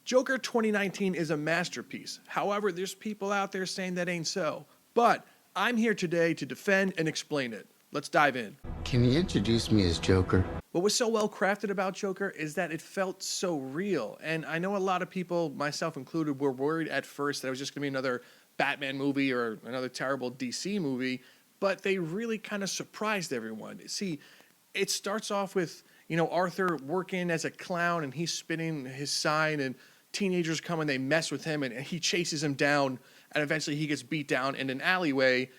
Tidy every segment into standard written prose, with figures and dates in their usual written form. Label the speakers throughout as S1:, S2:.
S1: Joker 2019 is a masterpiece. However, there's people out there saying that ain't so. But I'm here today to defend and explain it. Let's dive in.
S2: Can you introduce me as Joker?
S1: What was so well crafted about Joker is that it felt so real. And I know a lot of people, myself included, were worried at first that it was just going to be another Batman movie or another terrible DC movie, but they really kind of surprised everyone. See, it starts off with, Arthur working as a clown and he's spinning his sign and teenagers come and they mess with him and he chases him down and eventually he gets beat down in an alleyway.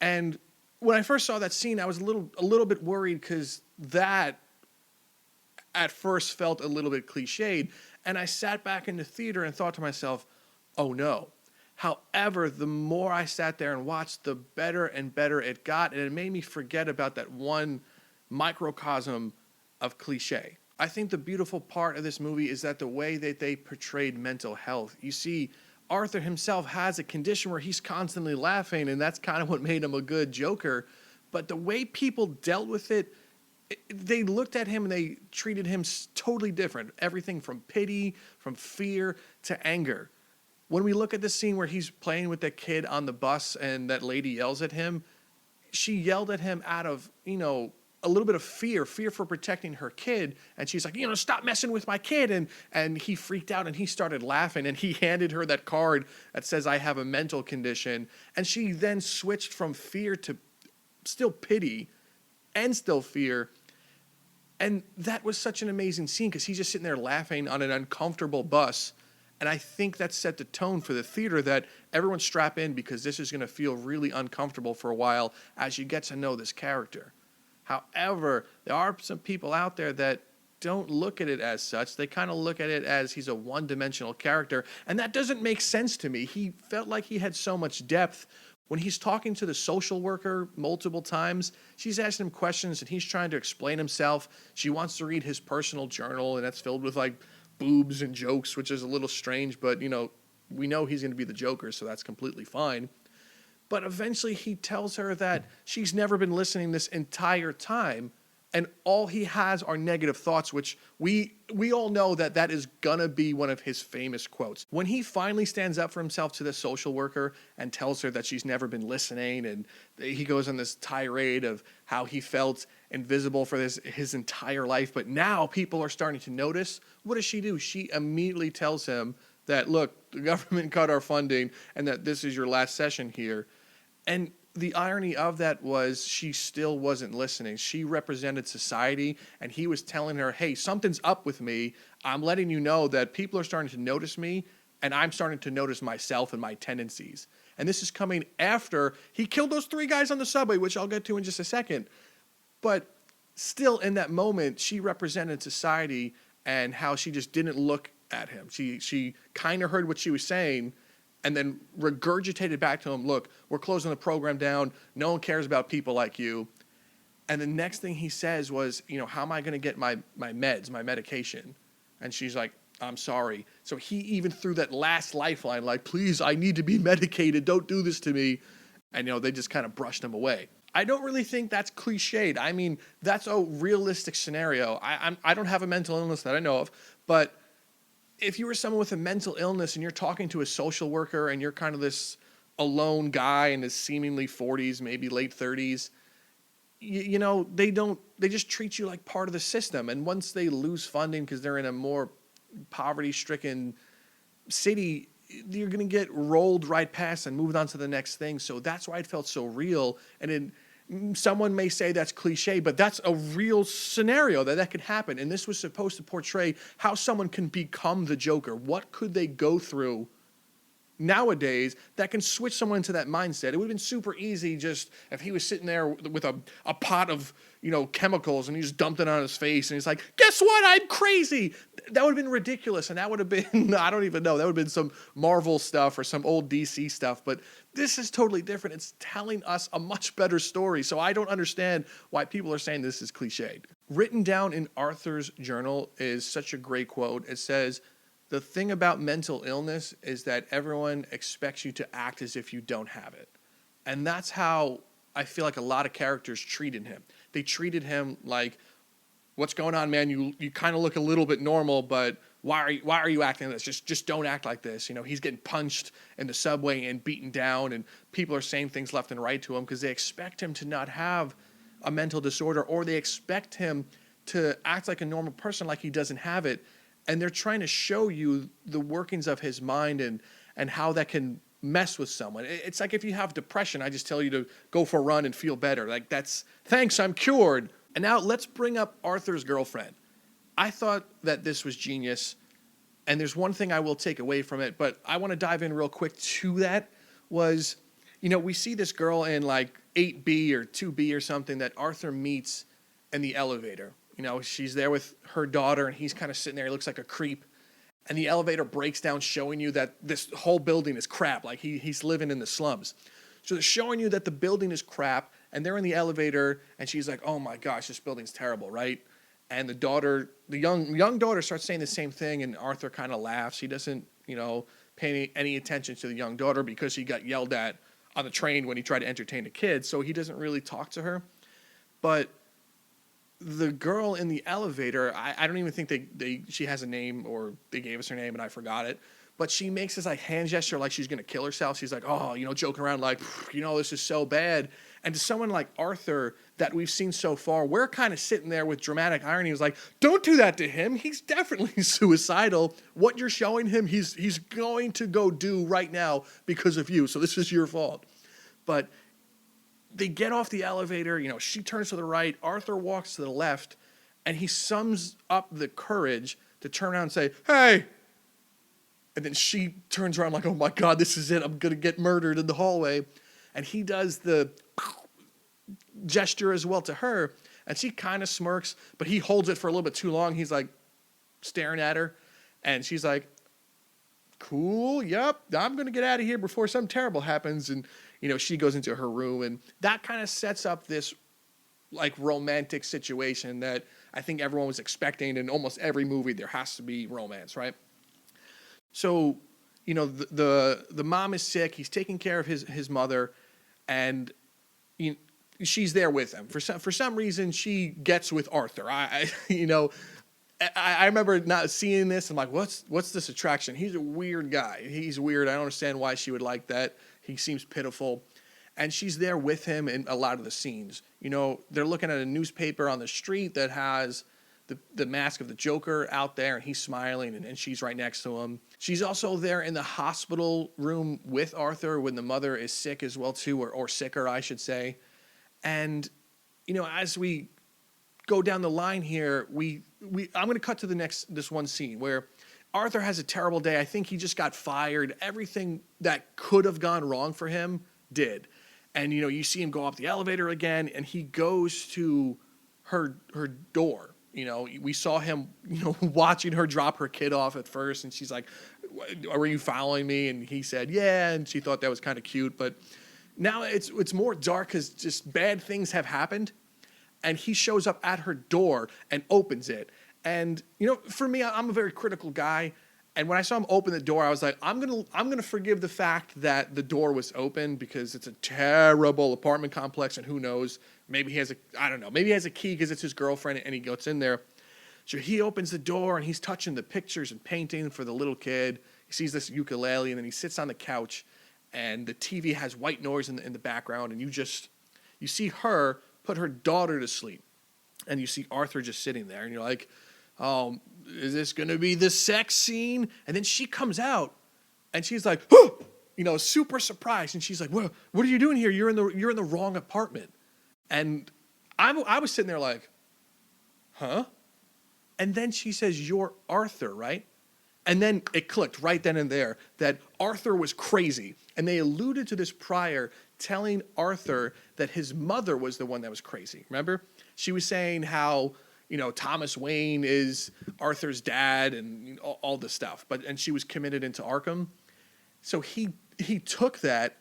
S1: And when I first saw that scene, I was a little bit worried because that at first felt a little bit cliched. And I sat back in the theater and thought to myself, oh no. However, the more I sat there and watched, the better and better it got. And it made me forget about that one microcosm of cliche. I think the beautiful part of this movie is that the way that they portrayed mental health. You see, Arthur himself has a condition where he's constantly laughing, and that's kind of what made him a good Joker. But the way people dealt with it, they looked at him and they treated him totally different. Everything from pity, from fear to anger. When we look at the scene where he's playing with that kid on the bus and that lady yells at him, she yelled at him out of, a little bit of fear for protecting her kid. And she's like, stop messing with my kid. And he freaked out and he started laughing and he handed her that card that says, I have a mental condition. And she then switched from fear to still pity and still fear. And that was such an amazing scene because he's just sitting there laughing on an uncomfortable bus. And I think that set the tone for the theater that everyone strap in because this is going to feel really uncomfortable for a while as you get to know this character. However, there are some people out there that don't look at it as such. They kind of look at it as he's a one-dimensional character, and that doesn't make sense to me. He felt like he had so much depth. When he's talking to the social worker multiple times, she's asking him questions, and he's trying to explain himself. She wants to read his personal journal, and that's filled with, boobs and jokes, which is a little strange, but, we know he's going to be the Joker, so that's completely fine. But eventually he tells her that she's never been listening this entire time, and all he has are negative thoughts, which we all know that is gonna be one of his famous quotes. When he finally stands up for himself to the social worker and tells her that she's never been listening, and he goes on this tirade of how he felt invisible for his entire life, but now people are starting to notice, what does she do? She immediately tells him that, look, the government cut our funding and that this is your last session here. And the irony of that was she still wasn't listening. She represented society, and he was telling her, hey, something's up with me. I'm letting you know that people are starting to notice me, and I'm starting to notice myself and my tendencies. And this is coming after he killed those 3 guys on the subway, which I'll get to in just a second. But still, in that moment, she represented society and how she just didn't look at him. She kind of heard what she was saying, and then regurgitated back to him, look, we're closing the program down. No one cares about people like you. And the next thing he says was, how am I going to get my meds, my medication? And she's like, I'm sorry. So he even threw that last lifeline, like, please, I need to be medicated. Don't do this to me. And, they just kind of brushed him away. I don't really think that's cliched. I mean, that's a realistic scenario. I don't have a mental illness that I know of, but if you were someone with a mental illness and you're talking to a social worker and you're kind of this alone guy in his seemingly 40s, maybe late 30s, they just treat you like part of the system. And once they lose funding because they're in a more poverty-stricken city, you're going to get rolled right past and moved on to the next thing. So that's why it felt so real. And someone may say that's cliche, but that's a real scenario that could happen. And this was supposed to portray how someone can become the Joker. What could they go through nowadays that can switch someone into that mindset? It would have been super easy just if he was sitting there with a pot of, chemicals and he just dumped it on his face and he's like, guess what? I'm crazy. That would have been ridiculous. And that would have been, I don't even know, that would have been some Marvel stuff or some old DC stuff. But this is totally different. It's telling us a much better story. So I don't understand why people are saying this is cliched. Written down in Arthur's journal is such a great quote. It says, the thing about mental illness is that everyone expects you to act as if you don't have it. And that's how I feel like a lot of characters treated him. They treated him like, what's going on, man? You kind of look a little bit normal, but why are you acting like this? Just don't act like this. He's getting punched in the subway and beaten down, and people are saying things left and right to him because they expect him to not have a mental disorder, or they expect him to act like a normal person, like he doesn't have it. And they're trying to show you the workings of his mind and how that can mess with someone. It's like if you have depression, I just tell you to go for a run and feel better. Like, thanks, I'm cured. And now let's bring up Arthur's girlfriend. I thought that this was genius, and there's one thing I will take away from it, but I want to dive in real quick to that. Was, we see this girl in like 8B or 2B or something that Arthur meets in the elevator. She's there with her daughter, and he's kind of sitting there. He looks like a creep. And the elevator breaks down, showing you that this whole building is crap. Like he's living in the slums. So they're showing you that the building is crap, and they're in the elevator, and she's like, "Oh my gosh, this building's terrible, right?" And the daughter, the young daughter, starts saying the same thing, and Arthur kind of laughs. He doesn't, pay any attention to the young daughter because he got yelled at on the train when he tried to entertain the kids. So he doesn't really talk to her. But the girl in the elevator, I don't even think she has a name, or they gave us her name and I forgot it. But she makes this like hand gesture like she's gonna kill herself. She's like, oh, joking around like, this is so bad. And to someone like Arthur that we've seen so far, we're kind of sitting there with dramatic irony. He's like, don't do that to him. He's definitely suicidal. What you're showing him, he's going to go do right now because of you. So this is your fault. But they get off the elevator, she turns to the right, Arthur walks to the left, and he sums up the courage to turn around and say, hey. And then she turns around like, oh my God, this is it. I'm going to get murdered in the hallway. And he does the gesture as well to her, and she kind of smirks, but he holds it for a little bit too long. He's like staring at her, and she's like, cool, yep, I'm going to get out of here before something terrible happens. And she goes into her room, and that kind of sets up this like romantic situation that I think everyone was expecting. In almost every movie there has to be romance, right? So the mom is sick. He's taking care of his mother, and she's there with him. For some reason she gets with Arthur. I remember not seeing this. I'm like, what's this attraction? He's a weird guy. He's weird. I don't understand why she would like that. He seems pitiful. And she's there with him in a lot of the scenes. They're looking at a newspaper on the street that has the mask of the Joker out there, and he's smiling, and she's right next to him. She's also there in the hospital room with Arthur when the mother is sick as well too, or sicker, I should say. And, as we go down the line here, I'm going to cut to this one scene where Arthur has a terrible day. I think he just got fired. Everything that could have gone wrong for him did. And, you see him go up the elevator again, and he goes to her door. We saw him, watching her drop her kid off at first, and she's like, "Are you following me?" And he said, "Yeah," and she thought that was kind of cute. But now it's more dark because just bad things have happened, and he shows up at her door and opens it. And for me, I'm a very critical guy, and when I saw him open the door, I was like, I'm gonna forgive the fact that the door was open because it's a terrible apartment complex, and who knows. Maybe he has a key because it's his girlfriend, and he goes in there. So he opens the door, and he's touching the pictures and painting for the little kid. He sees this ukulele, and then he sits on the couch, and the TV has white noise in the background, and you see her put her daughter to sleep, and you see Arthur just sitting there, and you're like, oh, is this going to be the sex scene? And then she comes out, and she's like, oh! Super surprised, and she's like, what are you doing here? You're in the wrong apartment. And I was sitting there like, huh? And then she says, you're Arthur, right? And then it clicked right then and there that Arthur was crazy. And they alluded to this prior, telling Arthur that his mother was the one that was crazy. Remember? She was saying how, Thomas Wayne is Arthur's dad and all this stuff. And she was committed into Arkham. So he took that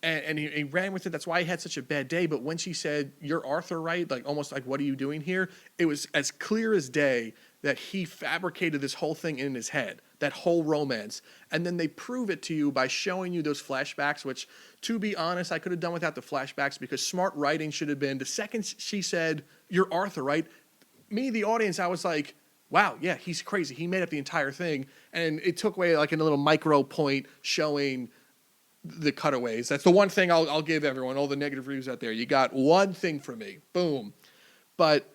S1: and he ran with it. That's why he had such a bad day. But when she said, you're Arthur, right? Like, almost like, what are you doing here? It was as clear as day that he fabricated this whole thing in his head, that whole romance. And then they prove it to you by showing you those flashbacks, which, to be honest, I could have done without the flashbacks because smart writing should have been, the second she said, you're Arthur, right? Me, the audience, I was like, wow, yeah, he's crazy. He made up the entire thing. And it took away like a little micro point showing the cutaways. That's the one thing I'll give everyone, all the negative reviews out there. You got one thing from me. Boom. But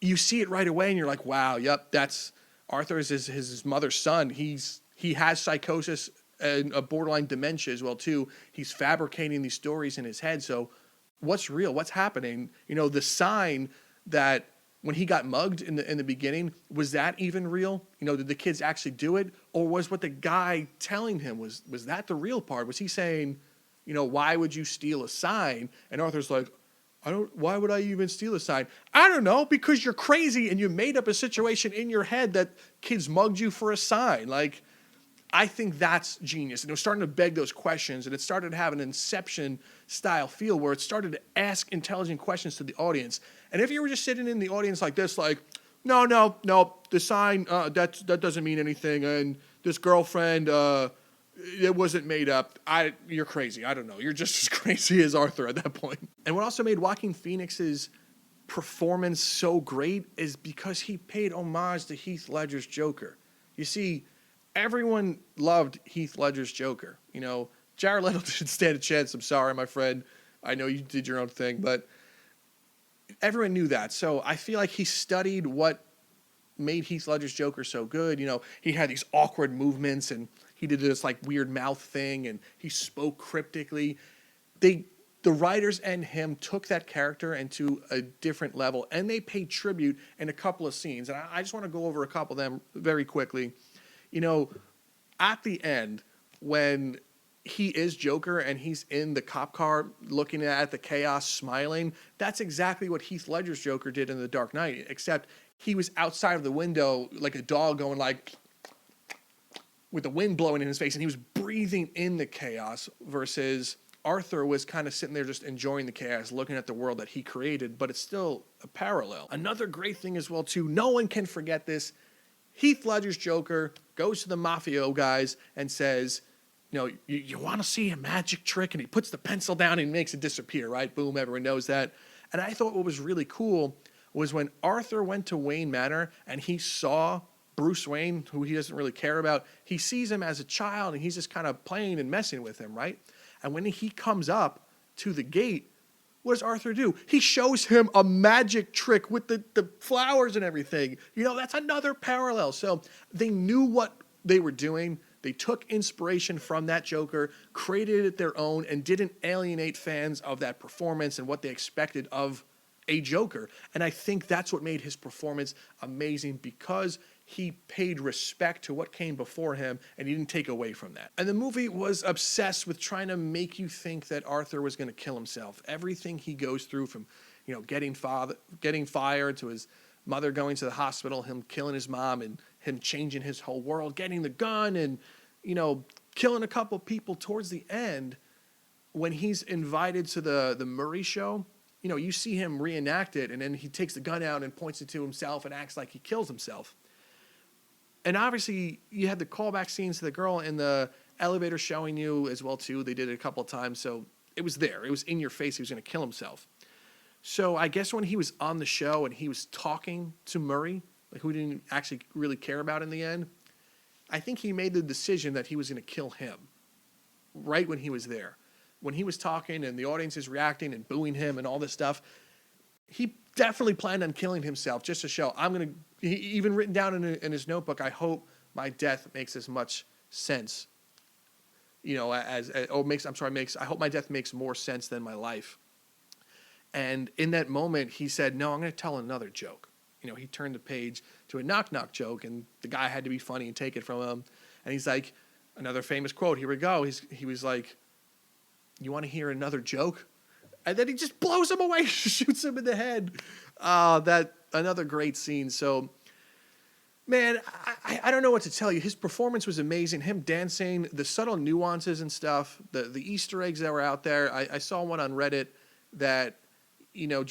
S1: you see it right away and you're like, wow, yep, that's Arthur is his mother's son. He has psychosis and a borderline dementia as well too. He's fabricating these stories in his head. So what's real? What's happening? You know, the sign that when he got mugged in the beginning, was that even real? You know, did the kids actually do it? Or was what the guy telling him, was that the real part? Was he saying, you know, why would you steal a sign? And Arthur's like, why would I even steal a sign? I don't know, because you're crazy and you made up a situation in your head that kids mugged you for a sign. Like, I think that's genius. And it was starting to beg those questions, and it started to have an Inception style feel where it started to ask intelligent questions to the audience. And if you were just sitting in the audience like this, like, no, the sign, that doesn't mean anything. And this girlfriend, it wasn't made up. You're crazy. I don't know. You're just as crazy as Arthur at that point. And what also made Joaquin Phoenix's performance so great is because he paid homage to Heath Ledger's Joker. You see, everyone loved Heath Ledger's Joker. You know, Jared Leto didn't stand a chance. I'm sorry, my friend. I know you did your own thing, but everyone knew that. So I feel like he studied what made Heath Ledger's Joker so good. You know, he had these awkward movements and he did this like weird mouth thing and he spoke cryptically. The writers and him took that character into a different level and they paid tribute in a couple of scenes. And I just want to go over a couple of them very quickly. You know, at the end, when he is Joker and he's in the cop car looking at the chaos, smiling, that's exactly what Heath Ledger's Joker did in The Dark Knight, except he was outside of the window like a dog going like, with the wind blowing in his face, and he was breathing in the chaos, versus Arthur was kind of sitting there just enjoying the chaos, looking at the world that he created, but it's still a parallel. Another great thing as well, too, no one can forget this. Heath Ledger's Joker goes to the Mafia guys and says, you know, you want to see a magic trick? And he puts the pencil down and makes it disappear, right? Boom, everyone knows that. And I thought what was really cool was when Arthur went to Wayne Manor and he saw Bruce Wayne, who he doesn't really care about, he sees him as a child and he's just kind of playing and messing with him, right? And when he comes up to the gate, what does Arthur do? He shows him a magic trick with the flowers and everything. You know, that's another parallel. So they knew what they were doing. They took inspiration from that Joker, created it their own, and didn't alienate fans of that performance and what they expected of a Joker. And I think that's what made his performance amazing, because he paid respect to what came before him and he didn't take away from that. And the movie was obsessed with trying to make you think that Arthur was going to kill himself. Everything he goes through, from, you know, getting fired to his mother going to the hospital, him killing his mom, and him changing his whole world, getting the gun, and, you know, killing a couple people towards the end. When he's invited to the Murray show, you know, you see him reenact it, and then he takes the gun out and points it to himself and acts like he kills himself. And obviously, you had the callback scenes to the girl in the elevator showing you as well, too. They did it a couple of times, so it was there. It was in your face. He was going to kill himself. So I guess when he was on the show and he was talking to Murray, like, who didn't actually really care about in the end, I think he made the decision that he was going to kill him right when he was there. When he was talking and the audience is reacting and booing him and all this stuff, he definitely planned on killing himself just to show, he even written down in his notebook, I hope my death makes as much sense, you know, I hope my death makes more sense than my life. And in that moment, he said, no, I'm going to tell another joke. You know, he turned the page to a knock-knock joke, and the guy had to be funny and take it from him. And he's like, another famous quote, here we go. He was like, you want to hear another joke? And then he just blows him away, shoots him in the head. That another great scene. So, man, I don't know what to tell you. His performance was amazing. Him dancing, the subtle nuances and stuff, the Easter eggs that were out there. I saw one on Reddit that, you know,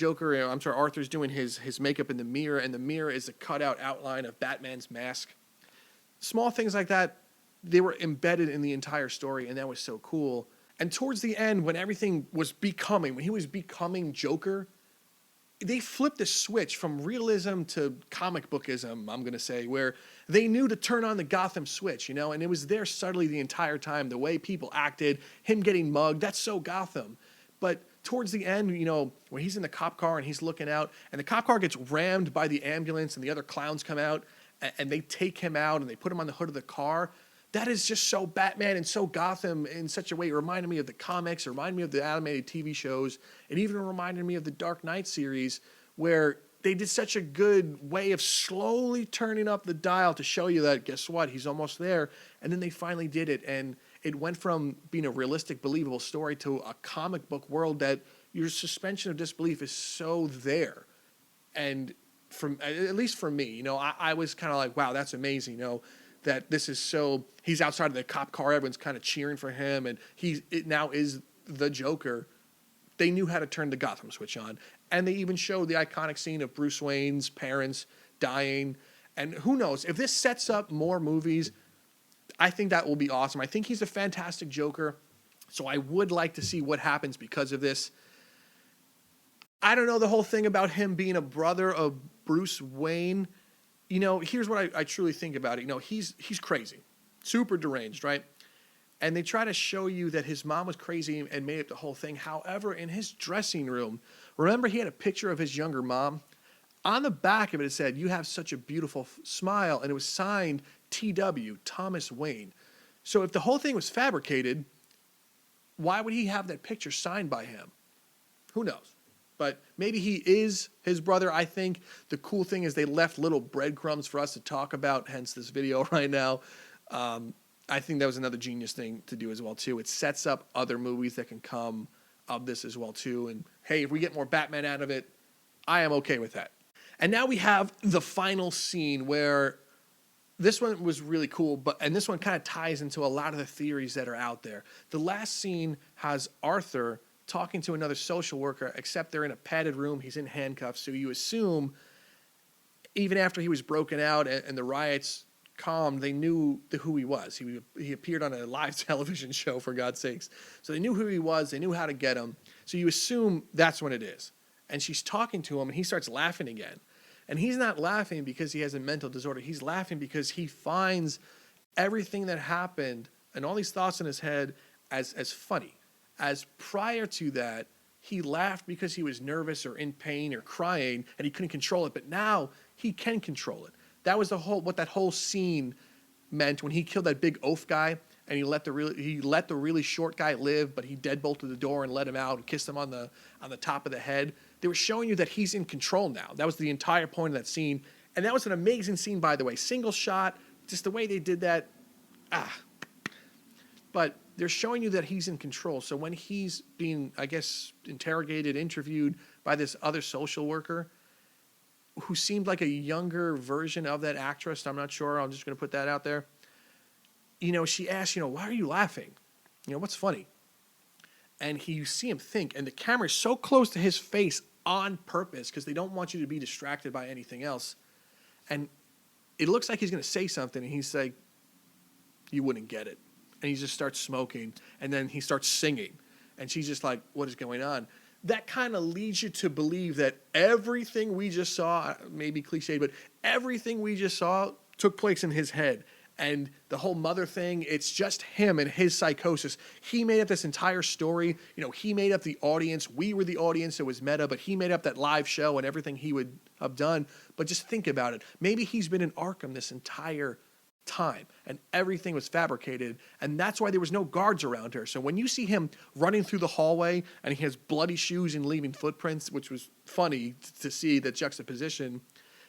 S1: Arthur's doing his makeup in the mirror, and the mirror is a cutout outline of Batman's mask. Small things like that, they were embedded in the entire story, and that was so cool. And towards the end, when he was becoming Joker, they flipped the switch from realism to comic bookism, I'm going to say, where they knew to turn on the Gotham switch, you know, and it was there subtly the entire time. The way people acted, him getting mugged, that's so Gotham. But towards the end, you know, when he's in the cop car and he's looking out, and the cop car gets rammed by the ambulance and the other clowns come out and they take him out and they put him on the hood of the car. That is just so Batman and so Gotham in such a way. It reminded me of the comics, it reminded me of the animated TV shows. It even reminded me of the Dark Knight series, where they did such a good way of slowly turning up the dial to show you that, guess what, he's almost there. And then they finally did it. And it went from being a realistic, believable story to a comic book world that your suspension of disbelief is so there. And at least for me, you know, I was kind of like, wow, that's amazing, you know, that this is so, he's outside of the cop car, everyone's kind of cheering for him, and it now is the Joker. They knew how to turn the Gotham switch on, and they even showed the iconic scene of Bruce Wayne's parents dying, and who knows, if this sets up more movies, I think that will be awesome. I think he's a fantastic Joker, so I would like to see what happens because of this. I don't know the whole thing about him being a brother of Bruce Wayne. You know, here's what I truly think about it. You know, he's crazy, super deranged, right? And they try to show you that his mom was crazy and made up the whole thing. However, in his dressing room, remember he had a picture of his younger mom? On the back of it, it said, "You have such a beautiful smile," and it was signed T.W., Thomas Wayne. So if the whole thing was fabricated, why would he have that picture signed by him? Who knows? But maybe he is his brother. I think the cool thing is they left little breadcrumbs for us to talk about, hence this video right now. I think that was another genius thing to do as well, too. It sets up other movies that can come of this as well, too. And, hey, if we get more Batman out of it, I am okay with that. And now we have the final scene where this one was really cool, and this one kind of ties into a lot of the theories that are out there. The last scene has Arthur talking to another social worker, except they're in a padded room. He's in handcuffs. So you assume even after he was broken out and the riots calmed, they knew who he was. He appeared on a live television show, for God's sakes. So they knew who he was. They knew how to get him. So you assume that's what it is. And she's talking to him, and he starts laughing again. And he's not laughing because he has a mental disorder. He's laughing because he finds everything that happened and all these thoughts in his head as funny. As prior to that, he laughed because he was nervous or in pain or crying and he couldn't control it. But now he can control it. That was what that whole scene meant when he killed that big oaf guy and he let the really short guy live, but he deadbolted the door and let him out and kissed him on the top of the head. They were showing you that he's in control now. That was the entire point of that scene. And that was an amazing scene, by the way. Single shot, just the way they did that. But they're showing you that he's in control. So when he's being, I guess, interrogated, interviewed by this other social worker who seemed like a younger version of that actress, I'm not sure, I'm just going to put that out there. You know, she asked, you know, why are you laughing? You know, what's funny? And you see him think, and the camera is so close to his face on purpose because they don't want you to be distracted by anything else. And it looks like he's going to say something, and he's like, you wouldn't get it. And he just starts smoking, and then he starts singing. And she's just like, what is going on? That kind of leads you to believe that everything we just saw, maybe cliche, but everything we just saw took place in his head. And the whole mother thing, it's just him and his psychosis. He made up this entire story. You know, he made up the audience. We were the audience. It was meta, but he made up that live show and everything he would have done. But just think about it. Maybe he's been in Arkham this entire time and everything was fabricated, and that's why there was no guards around her. So when you see him running through the hallway and he has bloody shoes and leaving footprints, which was funny to see the juxtaposition,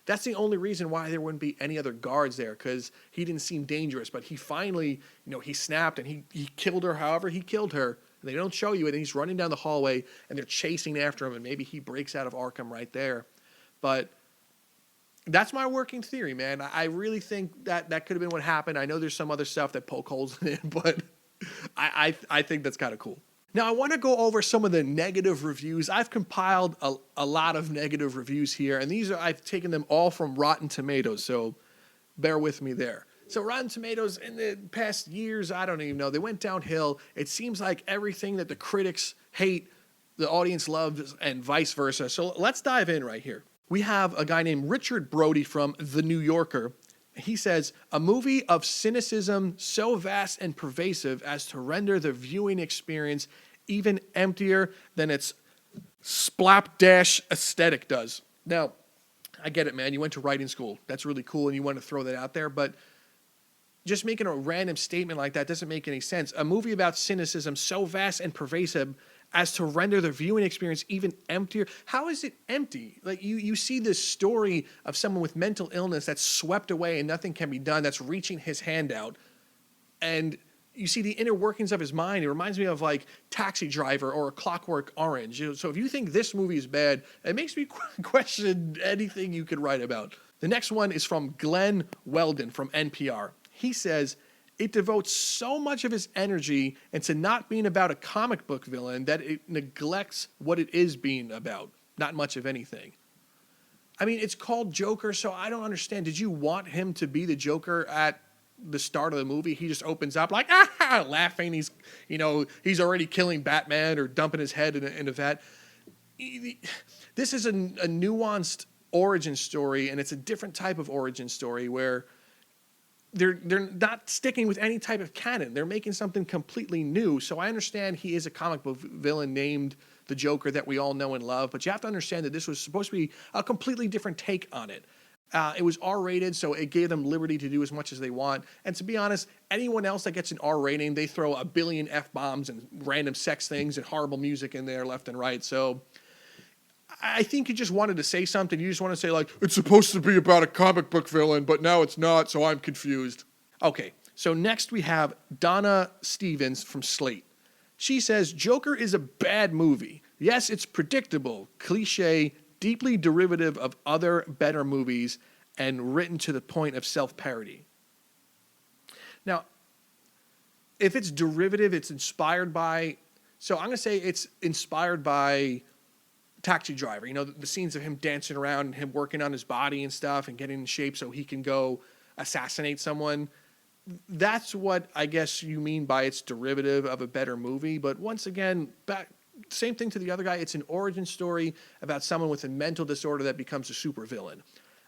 S1: that's the only reason why there wouldn't be any other guards there, because he didn't seem dangerous. But he finally, you know, he snapped and he killed her however he killed her. And they don't show you it, and he's running down the hallway and they're chasing after him, and maybe he breaks out of Arkham right there. But that's my working theory, man. I really think that could have been what happened. I know there's some other stuff that poke holes in it, but I think that's kind of cool. Now, I want to go over some of the negative reviews. I've compiled a lot of negative reviews here, and I've taken them all from Rotten Tomatoes, so bear with me there. So Rotten Tomatoes, in the past years, I don't even know, they went downhill. It seems like everything that the critics hate, the audience loves and vice versa. So let's dive in right here. We have a guy named Richard Brody from The New Yorker. He says, a movie of cynicism so vast and pervasive as to render the viewing experience even emptier than its splapdash aesthetic does. Now, I get it, man. You went to writing school. That's really cool, and you want to throw that out there, but just making a random statement like that doesn't make any sense. A movie about cynicism so vast and pervasive as to render the viewing experience even emptier. How is it empty? Like you see this story of someone with mental illness that's swept away and nothing can be done, that's reaching his hand out. And you see the inner workings of his mind. It reminds me of like Taxi Driver or A Clockwork Orange. So if you think this movie is bad, it makes me question anything you could write about. The next one is from Glenn Weldon from NPR. He says, it devotes so much of its energy into not being about a comic book villain that it neglects what it is being about. Not much of anything. I mean, it's called Joker, so I don't understand. Did you want him to be the Joker at the start of the movie? He just opens up like, laughing. He's already killing Batman or dumping his head in a vat. This is a nuanced origin story, and it's a different type of origin story where they're not sticking with any type of canon. They're making something completely new. So I understand he is a comic book villain named the Joker that we all know and love, but you have to understand that this was supposed to be a completely different take on it. It was R-rated, so it gave them liberty to do as much as they want. And to be honest, anyone else that gets an R rating, they throw a billion F-bombs and random sex things and horrible music in there left and right. So I think you just wanted to say something. You just want to say, like, it's supposed to be about a comic book villain, but now it's not, so I'm confused. Okay, so next we have Donna Stevens from Slate. She says, Joker is a bad movie. Yes, it's predictable, cliche, deeply derivative of other better movies, and written to the point of self-parody. Now, if it's derivative, it's inspired by... So I'm going to say it's inspired by Taxi Driver. The scenes of him dancing around and him working on his body and stuff and getting in shape so he can go assassinate someone. That's what I guess you mean by it's derivative of a better movie. But once again, same thing to the other guy. It's an origin story about someone with a mental disorder that becomes a supervillain.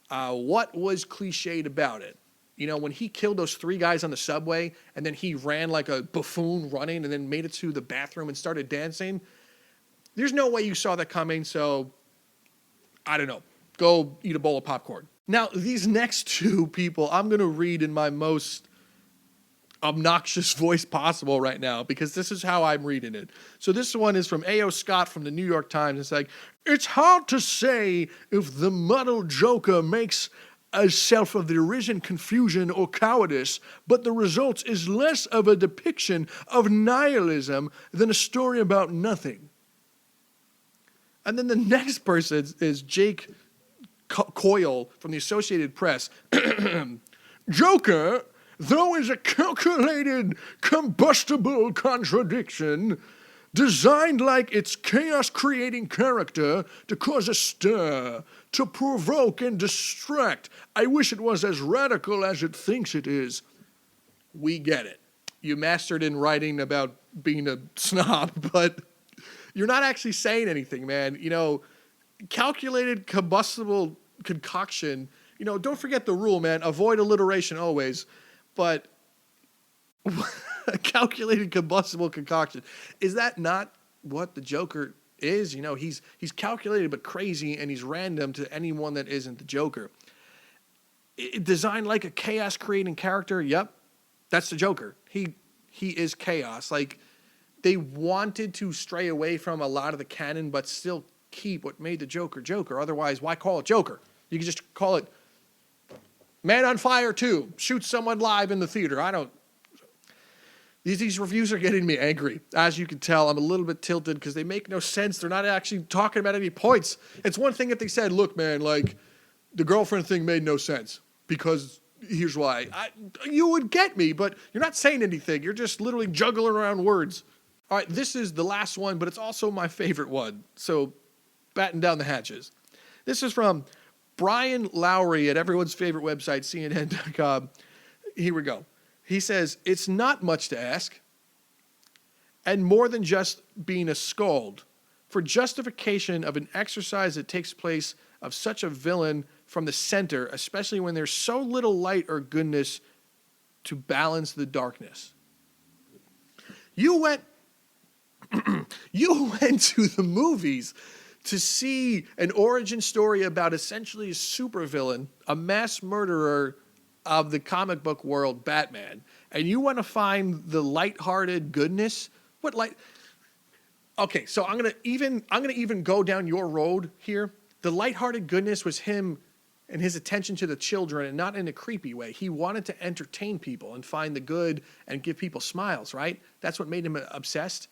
S1: What was cliched about it? When he killed those 3 guys on the subway and then he ran like a buffoon running and then made it to the bathroom and started dancing. There's no way you saw that coming, so I don't know. Go eat a bowl of popcorn. Now, these next 2 people, I'm going to read in my most obnoxious voice possible right now because this is how I'm reading it. So this one is from A.O. Scott from the New York Times. It's like, it's hard to say if the muddled Joker makes a self-derision, confusion, or cowardice, but the result is less of a depiction of nihilism than a story about nothing. And then the next person is Jake Coyle from the Associated Press. Joker, though is a calculated, combustible contradiction, designed like its chaos-creating character to cause a stir, to provoke and distract. I wish it was as radical as it thinks it is. We get it. You mastered in writing about being a snob, but you're not actually saying anything, man. Calculated combustible concoction. Don't forget the rule, man. Avoid alliteration always. But a calculated combustible concoction. Is that not what the Joker is? He's calculated but crazy, and he's random to anyone that isn't the Joker. Designed like a chaos-creating character. Yep, that's the Joker. He is chaos. Like, they wanted to stray away from a lot of the canon, but still keep what made the Joker Joker. Otherwise, why call it Joker? You can just call it Man on Fire 2. Shoot someone live in the theater. These reviews are getting me angry. As you can tell, I'm a little bit tilted because they make no sense. They're not actually talking about any points. It's one thing if they said, look, man, like, the girlfriend thing made no sense because here's why. You would get me, but you're not saying anything. You're just literally juggling around words. All right, this is the last one, but it's also my favorite one. So batten down the hatches. This is from Brian Lowry at everyone's favorite website, CNN.com. Here we go. He says, it's not much to ask, and more than just being a scold. for justification of an exercise that takes place of such a villain from the center, especially when there's so little light or goodness to balance the darkness. You went you went to the movies to see an origin story about essentially a supervillain, a mass murderer of the comic book world, Batman, and you want to find the lighthearted goodness? What light? Okay, so I'm gonna even go down your road here. The lighthearted goodness was him and his attention to the children, and not in a creepy way. He wanted to entertain people and find the good and give people smiles, right? That's what made him obsessed.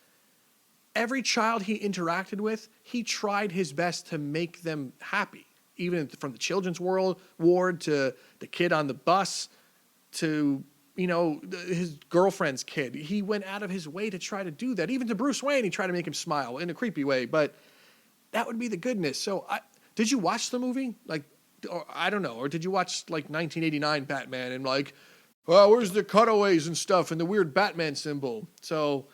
S1: Every child he interacted with, he tried his best to make them happy. Even from the children's ward to the kid on the bus to, his girlfriend's kid. He went out of his way to try to do that. Even to Bruce Wayne, he tried to make him smile in a creepy way. But that would be the goodness. So did you watch the movie? Or I don't know. Or did you watch 1989 Batman and where's the cutaways and stuff and the weird Batman symbol? So,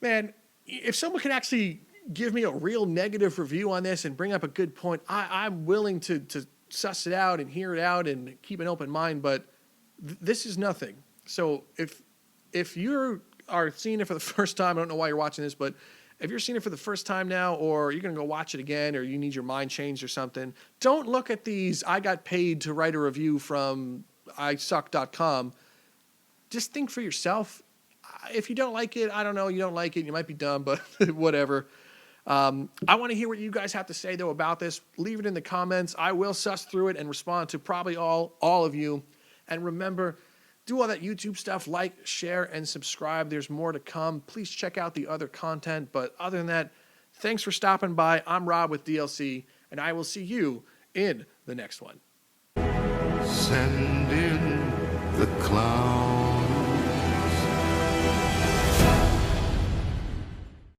S1: man, if someone could actually give me a real negative review on this and bring up a good point, I'm willing to suss it out and hear it out and keep an open mind. But this is nothing. So if you are seeing it for the first time, I don't know why you're watching this, but if you're seeing it for the first time now, or you're going to go watch it again, or you need your mind changed or something, don't look at these, I got paid to write a review from isuck.com. Just think for yourself. If you don't like it, I don't know, you don't like it, you might be dumb, but whatever. I want to hear what you guys have to say, though, about this. Leave it in the comments. I will suss through it and respond to probably all of you. And remember, do all that YouTube stuff, like, share, and subscribe. There's more to come. Please check out the other content. But other than that, thanks for stopping by. I'm Rob with DLC, and I will see you in the next one.
S2: Send in the clown.